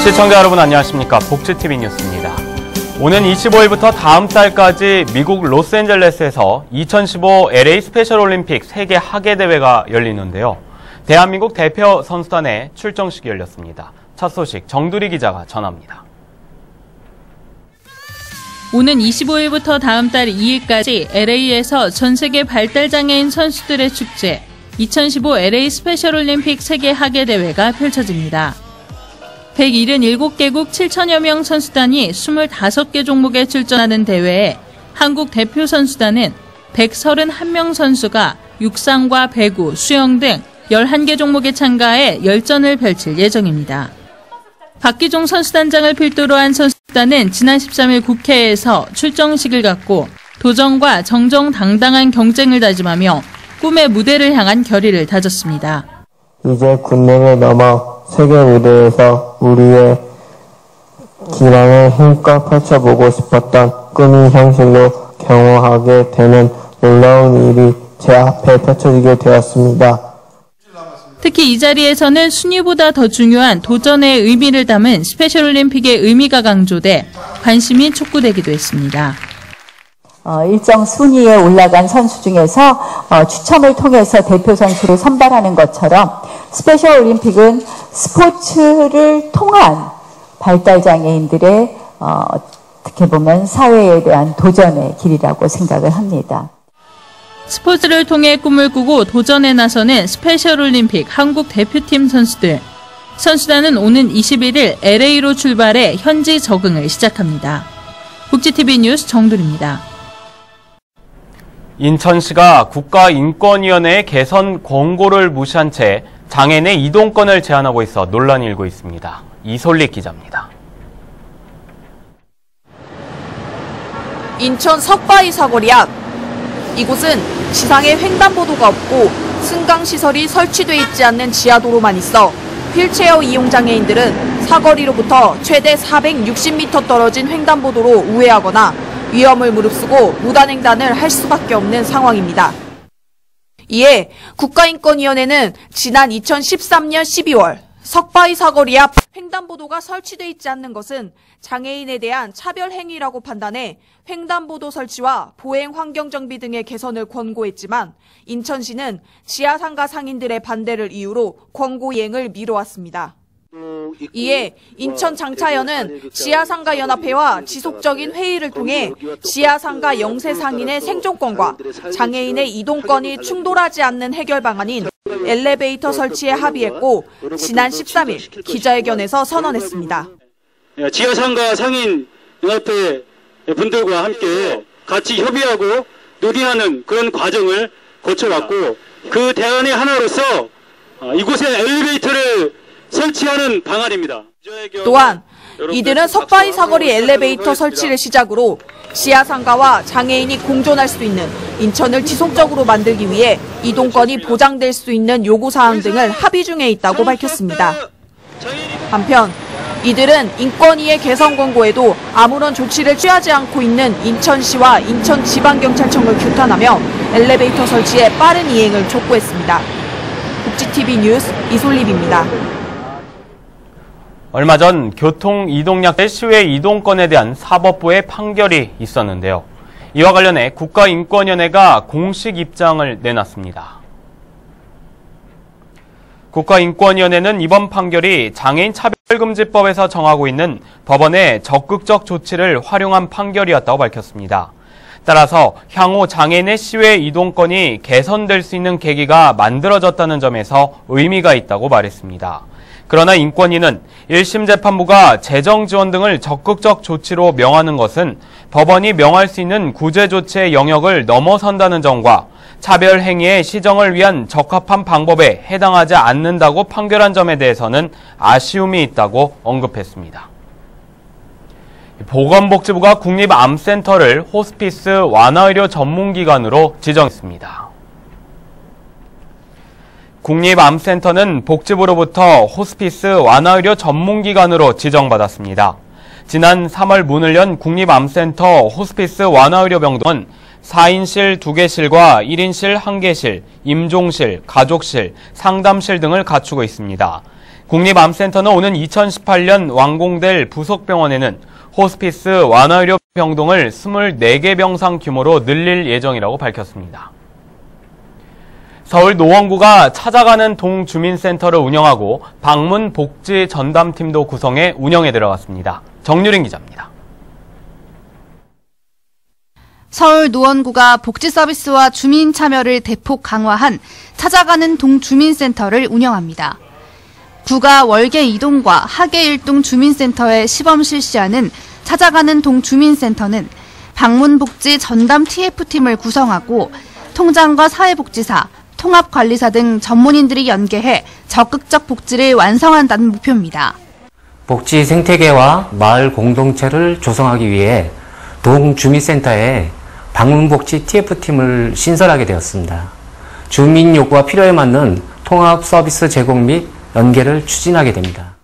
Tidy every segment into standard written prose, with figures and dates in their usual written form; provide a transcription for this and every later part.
시청자 여러분 안녕하십니까. 복지TV 뉴스입니다. 오는 25일부터 다음 달까지 미국 로스앤젤레스에서 2015 LA 스페셜 올림픽 세계 하계대회가 열리는데요. 대한민국 대표 선수단의 출정식이 열렸습니다. 첫 소식 정두리 기자가 전합니다. 오는 25일부터 다음 달 2일까지 LA에서 전 세계 발달장애인 선수들의 축제 2015 LA 스페셜 올림픽 세계 하계대회가 펼쳐집니다. 177개국 7천여 명 선수단이 25개 종목에 출전하는 대회에 한국 대표 선수단은 131명 선수가 육상과 배구, 수영 등 11개 종목에 참가해 열전을 펼칠 예정입니다. 박기종 선수단장을 필두로 한 선수단은 지난 13일 국회에서 출정식을 갖고 도전과 정정당당한 경쟁을 다짐하며 꿈의 무대를 향한 결의를 다졌습니다. 이제 군대를 넘어 세계 무대에서 우리의 기량을 힘껏 펼쳐보고 싶었던 꿈이 현실로 경험하게 되는 놀라운 일이 제 앞에 펼쳐지게 되었습니다. 특히 이 자리에서는 순위보다 더 중요한 도전의 의미를 담은 스페셜 올림픽의 의미가 강조돼 관심이 촉구되기도 했습니다. 일정 순위에 올라간 선수 중에서 추첨을 통해서 대표 선수를 선발하는 것처럼 스페셜 올림픽은 스포츠를 통한 발달장애인들의 어떻게 보면 사회에 대한 도전의 길이라고 생각을 합니다. 스포츠를 통해 꿈을 꾸고 도전에 나서는 스페셜 올림픽 한국 대표팀 선수들. 선수단은 오는 21일 LA로 출발해 현지 적응을 시작합니다. 복지TV 뉴스 정두리입니다. 인천시가 국가인권위원회의 개선 권고를 무시한 채 장애인의 이동권을 제한하고 있어 논란이 일고 있습니다. 이솔리 기자입니다. 인천 석바위 사거리 앞. 이곳은 지상에 횡단보도가 없고 승강시설이 설치돼 있지 않는 지하도로만 있어 휠체어 이용 장애인들은 사거리로부터 최대 460m 떨어진 횡단보도로 우회하거나 위험을 무릅쓰고 무단횡단을 할 수밖에 없는 상황입니다. 이에 국가인권위원회는 지난 2013년 12월 석바위 사거리 앞 횡단보도가 설치돼 있지 않는 것은 장애인에 대한 차별 행위라고 판단해 횡단보도 설치와 보행 환경 정비 등의 개선을 권고했지만 인천시는 지하상가 상인들의 반대를 이유로 권고 이행을 미뤄왔습니다. 이에 인천장차연은 지하상가연합회와 지속적인 회의를 통해 지하상가 영세 상인의 생존권과 장애인의 이동권이 충돌하지 않는 해결 방안인 엘리베이터 설치에 합의했고 지난 13일 기자회견에서 선언했습니다. 지하상가 상인연합회 분들과 함께 같이 협의하고 논의하는 그런 과정을 거쳐왔고 그 대안의 하나로서 이곳에 엘리베이터를 설치하는 방안입니다. 또한 이들은 석바위 사거리 엘리베이터 설치를 시작으로 지하상가와 장애인이 공존할 수 있는 인천을 지속적으로 만들기 위해 이동권이 보장될 수 있는 요구사항 등을 합의 중에 있다고 밝혔습니다. 한편 이들은 인권위의 개선 권고에도 아무런 조치를 취하지 않고 있는 인천시와 인천지방경찰청을 규탄하며 엘리베이터 설치에 빠른 이행을 촉구했습니다. 복지TV 뉴스 이솔립입니다. 얼마 전 교통이동약제 시외 이동권에 대한 사법부의 판결이 있었는데요. 이와 관련해 국가인권위원회가 공식 입장을 내놨습니다. 국가인권위원회는 이번 판결이 장애인 차별금지법에서 정하고 있는 법원의 적극적 조치를 활용한 판결이었다고 밝혔습니다. 따라서 향후 장애인의 시외 이동권이 개선될 수 있는 계기가 만들어졌다는 점에서 의미가 있다고 말했습니다. 그러나 인권위는 1심 재판부가 재정 지원 등을 적극적 조치로 명하는 것은 법원이 명할 수 있는 구제 조치의 영역을 넘어선다는 점과 차별 행위의 시정을 위한 적합한 방법에 해당하지 않는다고 판결한 점에 대해서는 아쉬움이 있다고 언급했습니다. 보건복지부가 국립암센터를 호스피스 완화의료 전문기관으로 지정했습니다. 국립암센터는 복지부로부터 호스피스 완화의료 전문기관으로 지정받았습니다. 지난 3월 문을 연 국립암센터 호스피스 완화의료병동은 4인실 2개실과 1인실 1개실, 임종실, 가족실, 상담실 등을 갖추고 있습니다. 국립암센터는 오는 2018년 완공될 부속병원에는 호스피스 완화의료 병동을 24개 병상 규모로 늘릴 예정이라고 밝혔습니다. 서울 노원구가 찾아가는 동주민센터를 운영하고 방문 복지 전담팀도 구성해 운영에 들어갔습니다. 정유린 기자입니다. 서울 노원구가 복지 서비스와 주민 참여를 대폭 강화한 찾아가는 동주민센터를 운영합니다. 구가 월계 2동과 하계 1동 주민센터에 시범 실시하는 찾아가는 동주민센터는 방문복지 전담 TF팀을 구성하고 통장과 사회복지사, 통합관리사 등 전문인들이 연계해 적극적 복지를 완성한다는 목표입니다. 복지 생태계와 마을 공동체를 조성하기 위해 동주민센터에 방문복지 TF팀을 신설하게 되었습니다. 주민 요구와 필요에 맞는 통합 서비스 제공 및 연계를 추진하게 됩니다.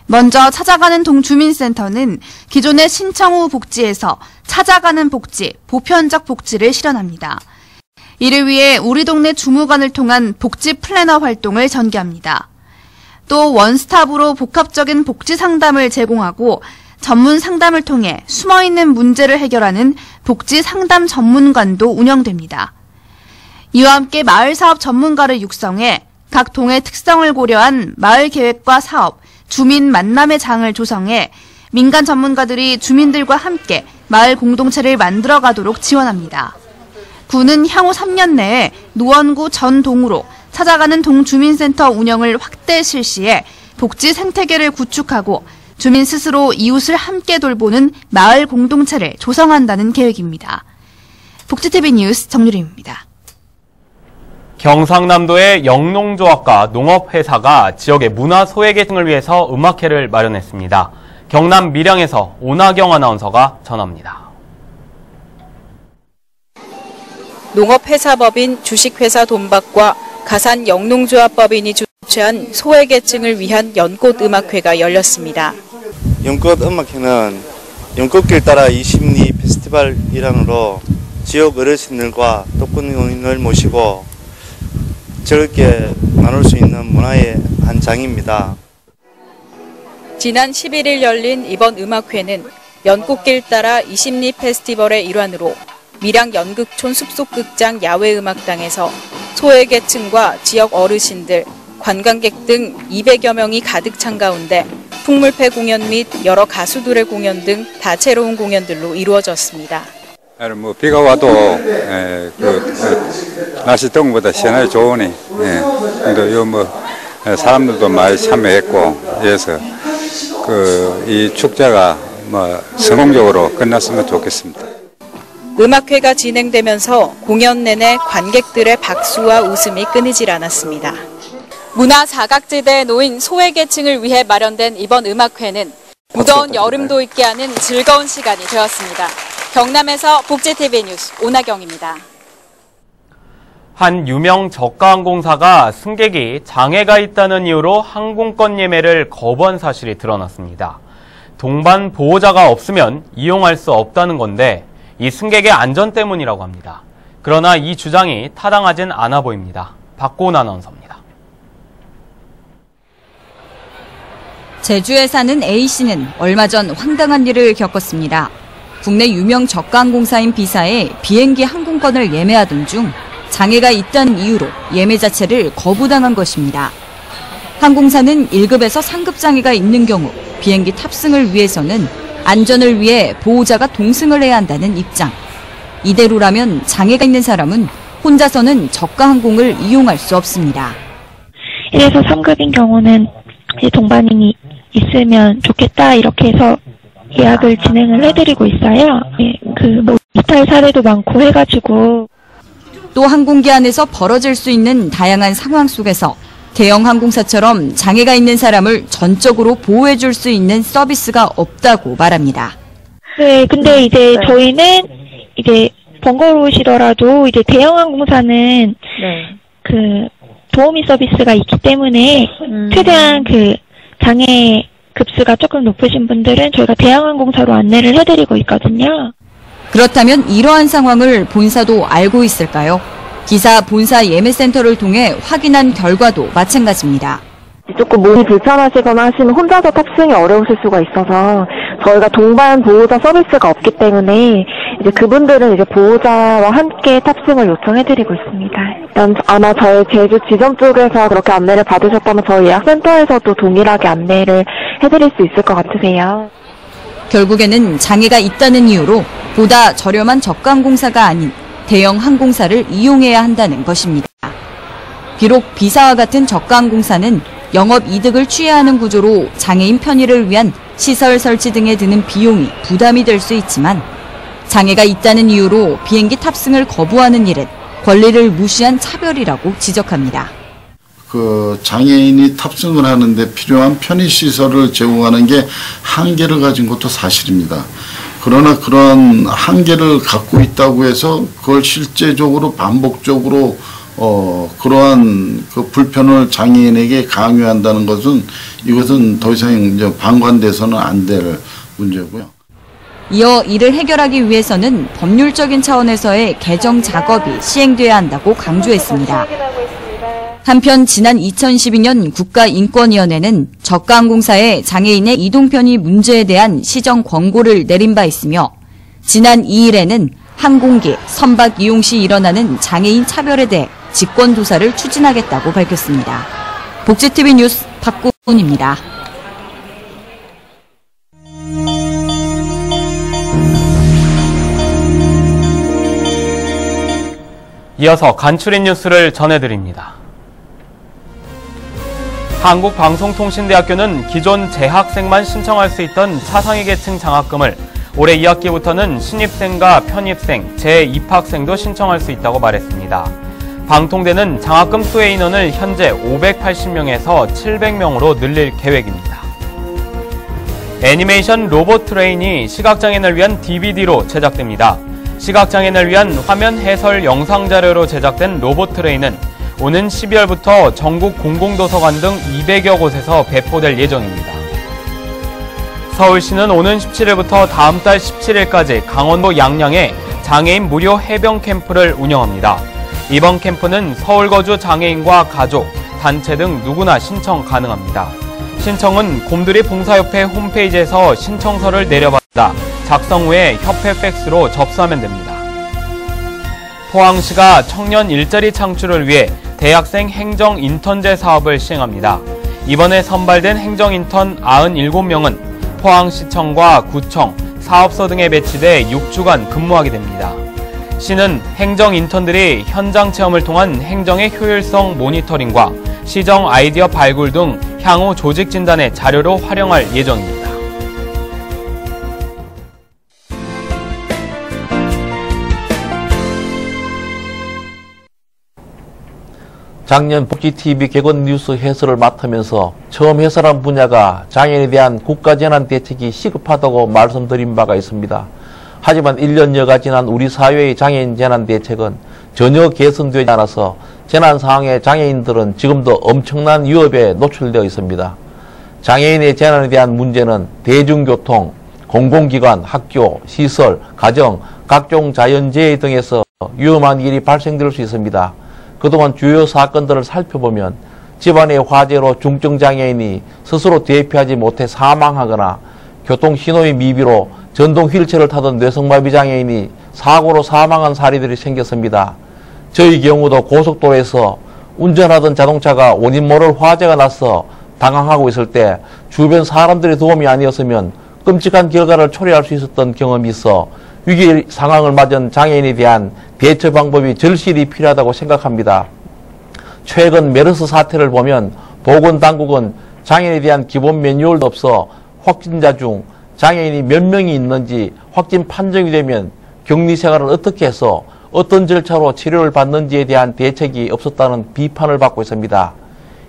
먼저 찾아가는 동주민센터는 기존의 신청 후 복지에서 찾아가는 복지, 보편적 복지를 실현합니다. 이를 위해 우리 동네 주무관을 통한 복지 플래너 활동을 전개합니다. 또 원스톱으로 복합적인 복지 상담을 제공하고 전문 상담을 통해 숨어있는 문제를 해결하는 복지 상담 전문관도 운영됩니다. 이와 함께 마을 사업 전문가를 육성해 각 동의 특성을 고려한 마을 계획과 사업, 주민 만남의 장을 조성해 민간 전문가들이 주민들과 함께 마을 공동체를 만들어가도록 지원합니다. 구는 향후 3년 내에 노원구 전 동으로 찾아가는 동주민센터 운영을 확대 실시해 복지 생태계를 구축하고 주민 스스로 이웃을 함께 돌보는 마을 공동체를 조성한다는 계획입니다. 복지TV 뉴스 정유림입니다. 경상남도의 영농조합과 농업회사가 지역의 문화 소외계층을 위해서 음악회를 마련했습니다. 경남 밀양에서 오나경 아나운서가 전합니다. 농업회사법인 주식회사 돈박과 가산 영농조합법인이 주최한 소외계층을 위한 연꽃 음악회가 열렸습니다. 연꽃 음악회는 연꽃길 따라 20리 페스티벌 일환으로 지역 어르신들과 독거노인을 모시고 즐겁게 나눌 수 있는 문화의 한 장입니다. 지난 11일 열린 이번 음악회는 연꽃길 따라 20리 페스티벌의 일환으로 밀양 연극촌 숲속극장 야외음악당에서 소외계층과 지역 어르신들, 관광객 등 200여 명이 가득 찬 가운데 풍물패 공연 및 여러 가수들의 공연 등 다채로운 공연들로 이루어졌습니다. 비가 와도 날씨 더운 것보다 시원하게 좋으니 근데 사람들도 많이 참여했고 그래서 이 축제가 성공적으로 끝났으면 좋겠습니다. 음악회가 진행되면서 공연 내내 관객들의 박수와 웃음이 끊이질 않았습니다. 문화 사각지대에 놓인 소외계층을 위해 마련된 이번 음악회는 무더운 여름도 있게 하는 즐거운 시간이 되었습니다. 경남에서 복지TV 뉴스 오나경입니다. 한 유명 저가항공사가 승객이 장애가 있다는 이유로 항공권 예매를 거부한 사실이 드러났습니다. 동반 보호자가 없으면 이용할 수 없다는 건데 이 승객의 안전 때문이라고 합니다. 그러나 이 주장이 타당하진 않아 보입니다. 박고은 아나운서입니다. 제주에 사는 A씨는 얼마 전 황당한 일을 겪었습니다. 국내 유명 저가항공사인 B사에 비행기 항공권을 예매하던 중 장애가 있다는 이유로 예매 자체를 거부당한 것입니다. 항공사는 1급에서 3급 장애가 있는 경우 비행기 탑승을 위해서는 안전을 위해 보호자가 동승을 해야 한다는 입장. 이대로라면 장애가 있는 사람은 혼자서는 저가항공을 이용할 수 없습니다. 1에서 3급인 경우는 동반인이 있으면 좋겠다 이렇게 해서 예약을 진행을 해드리고 있어요. 이탈 사례도 많고 해가지고. 또 항공기 안에서 벌어질 수 있는 다양한 상황 속에서 대형 항공사처럼 장애가 있는 사람을 전적으로 보호해줄 수 있는 서비스가 없다고 말합니다. 네, 근데 이제 저희는 이제 번거로우시더라도 이제 대형 항공사는 도우미 서비스가 있기 때문에 최대한 장애 급수가 조금 높으신 분들은 저희가 대형 항공사로 안내를 해드리고 있거든요. 그렇다면 이러한 상황을 본사도 알고 있을까요? 기사 본사 예매센터를 통해 확인한 결과도 마찬가지입니다. 조금 몸이 불편하시거나 하시면 혼자서 탑승이 어려우실 수가 있어서 저희가 동반 보호자 서비스가 없기 때문에 이제 그분들은 이제 보호자와 함께 탑승을 요청해드리고 있습니다. 아마 저희 제주 지점 쪽에서 그렇게 안내를 받으셨다면 저희 예약센터에서도 동일하게 안내를 해드릴 수 있을 것 같으세요. 결국에는 장애가 있다는 이유로 보다 저렴한 저가항공사가 아닌 대형 항공사를 이용해야 한다는 것입니다. 비록 비사와 같은 저가항공사는 영업 이득을 취해야 하는 구조로 장애인 편의를 위한 시설 설치 등에 드는 비용이 부담이 될 수 있지만 장애가 있다는 이유로 비행기 탑승을 거부하는 일은 권리를 무시한 차별이라고 지적합니다. 장애인이 탑승을 하는데 필요한 편의시설을 제공하는 게 한계를 가진 것도 사실입니다. 그러나 그런 한계를 갖고 있다고 해서 그걸 실제적으로 반복적으로 그러한 그 불편을 장애인에게 강요한다는 것은 이것은 더 이상 이제 방관돼서는 안 될 문제고요. 이어 이를 해결하기 위해서는 법률적인 차원에서의 개정 작업이 시행돼야 한다고 강조했습니다. 한편 지난 2012년 국가인권위원회는 저가항공사의 장애인의 이동편의 문제에 대한 시정 권고를 내린 바 있으며 지난 2일에는 항공기, 선박 이용 시 일어나는 장애인 차별에 대해 직권조사를 추진하겠다고 밝혔습니다. 복지TV 뉴스 박고은입니다. 이어서 간추린 뉴스를 전해드립니다. 한국방송통신대학교는 기존 재학생만 신청할 수 있던 차상위 계층 장학금을 올해 2학기부터는 신입생과 편입생, 재입학생도 신청할 수 있다고 말했습니다. 방통대는 장학금 수혜 인원을 현재 580명에서 700명으로 늘릴 계획입니다. 애니메이션 로봇 트레인이 시각장애인을 위한 DVD로 제작됩니다. 시각장애인을 위한 화면 해설 영상 자료로 제작된 로봇 트레인은 오는 12월부터 전국 공공도서관 등 200여 곳에서 배포될 예정입니다. 서울시는 오는 17일부터 다음 달 17일까지 강원도 양양에 장애인 무료 해병 캠프를 운영합니다. 이번 캠프는 서울 거주 장애인과 가족, 단체 등 누구나 신청 가능합니다. 신청은 곰돌이 봉사협회 홈페이지에서 신청서를 내려받아 작성 후에 협회 팩스로 접수하면 됩니다. 포항시가 청년 일자리 창출을 위해 대학생 행정 인턴제 사업을 시행합니다. 이번에 선발된 행정 인턴 97명은 포항시청과 구청, 사업소 등에 배치돼 6주간 근무하게 됩니다. 시는 행정 인턴들이 현장 체험을 통한 행정의 효율성 모니터링과 시정 아이디어 발굴 등 향후 조직 진단의 자료로 활용할 예정입니다. 작년 복지TV 개건 뉴스 해설을 맡으면서 처음 해설한 분야가 장애인에 대한 국가재난대책이 시급하다고 말씀드린 바가 있습니다. 하지만 1년여가 지난 우리 사회의 장애인 재난대책은 전혀 개선되지 않아서 재난 상황의 장애인들은 지금도 엄청난 위협에 노출되어 있습니다. 장애인의 재난에 대한 문제는 대중교통, 공공기관, 학교, 시설, 가정, 각종 자연재해 등에서 위험한 일이 발생될 수 있습니다. 그동안 주요 사건들을 살펴보면 집안의 화재로 중증장애인이 스스로 대피하지 못해 사망하거나 교통신호의 미비로 전동 휠체어를 타던 뇌성마비 장애인이 사고로 사망한 사례들이 생겼습니다. 저희 경우도 고속도로에서 운전하던 자동차가 원인 모를 화재가 나서 당황하고 있을 때 주변 사람들의 도움이 아니었으면 끔찍한 결과를 초래할 수 있었던 경험이 있어 위기 상황을 맞은 장애인에 대한 대처 방법이 절실히 필요하다고 생각합니다. 최근 메르스 사태를 보면 보건당국은 장애인에 대한 기본 매뉴얼도 없어 확진자 중 장애인이 몇 명이 있는지 확진 판정이 되면 격리 생활을 어떻게 해서 어떤 절차로 치료를 받는지에 대한 대책이 없었다는 비판을 받고 있습니다.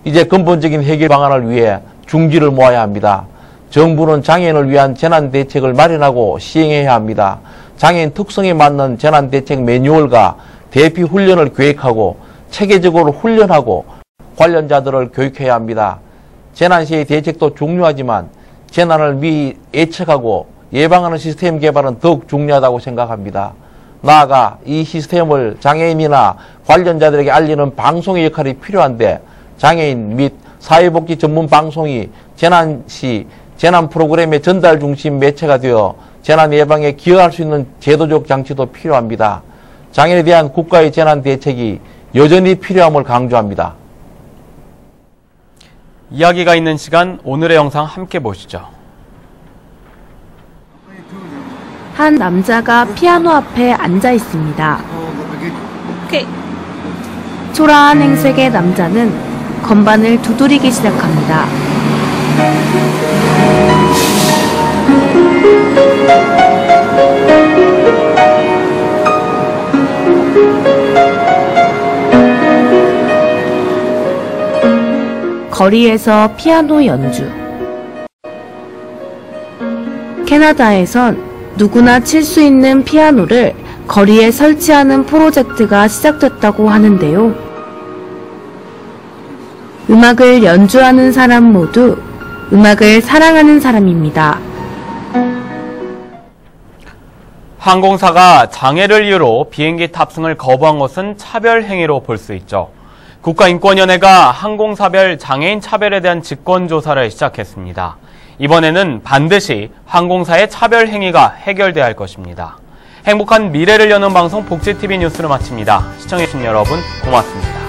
이제 근본적인 해결 방안을 위해 중지를 모아야 합니다. 정부는 장애인을 위한 재난대책을 마련하고 시행해야 합니다. 장애인 특성에 맞는 재난대책 매뉴얼과 대피 훈련을 계획하고 체계적으로 훈련하고 관련자들을 교육해야 합니다. 재난 시의 대책도 중요하지만 재난을 미리 예측하고 예방하는 시스템 개발은 더욱 중요하다고 생각합니다. 나아가 이 시스템을 장애인이나 관련자들에게 알리는 방송의 역할이 필요한데 장애인 및 사회복지 전문 방송이 재난 시 재난 프로그램의 전달 중심 매체가 되어 재난 예방에 기여할 수 있는 제도적 장치도 필요합니다. 장애인에 대한 국가의 재난 대책이 여전히 필요함을 강조합니다. 이야기가 있는 시간, 오늘의 영상 함께 보시죠. 한 남자가 피아노 앞에 앉아 있습니다. 초라한 행색의 남자는 건반을 두드리기 시작합니다. 거리에서 피아노 연주. 캐나다에선 누구나 칠 수 있는 피아노를 거리에 설치하는 프로젝트가 시작됐다고 하는데요. 음악을 연주하는 사람 모두 음악을 사랑하는 사람입니다. 항공사가 장애를 이유로 비행기 탑승을 거부한 것은 차별 행위로 볼 수 있죠. 국가인권위원회가 항공사별 장애인 차별에 대한 직권조사를 시작했습니다. 이번에는 반드시 항공사의 차별 행위가 해결돼야 할 것입니다. 행복한 미래를 여는 방송 복지TV 뉴스를 마칩니다. 시청해주신 여러분 고맙습니다.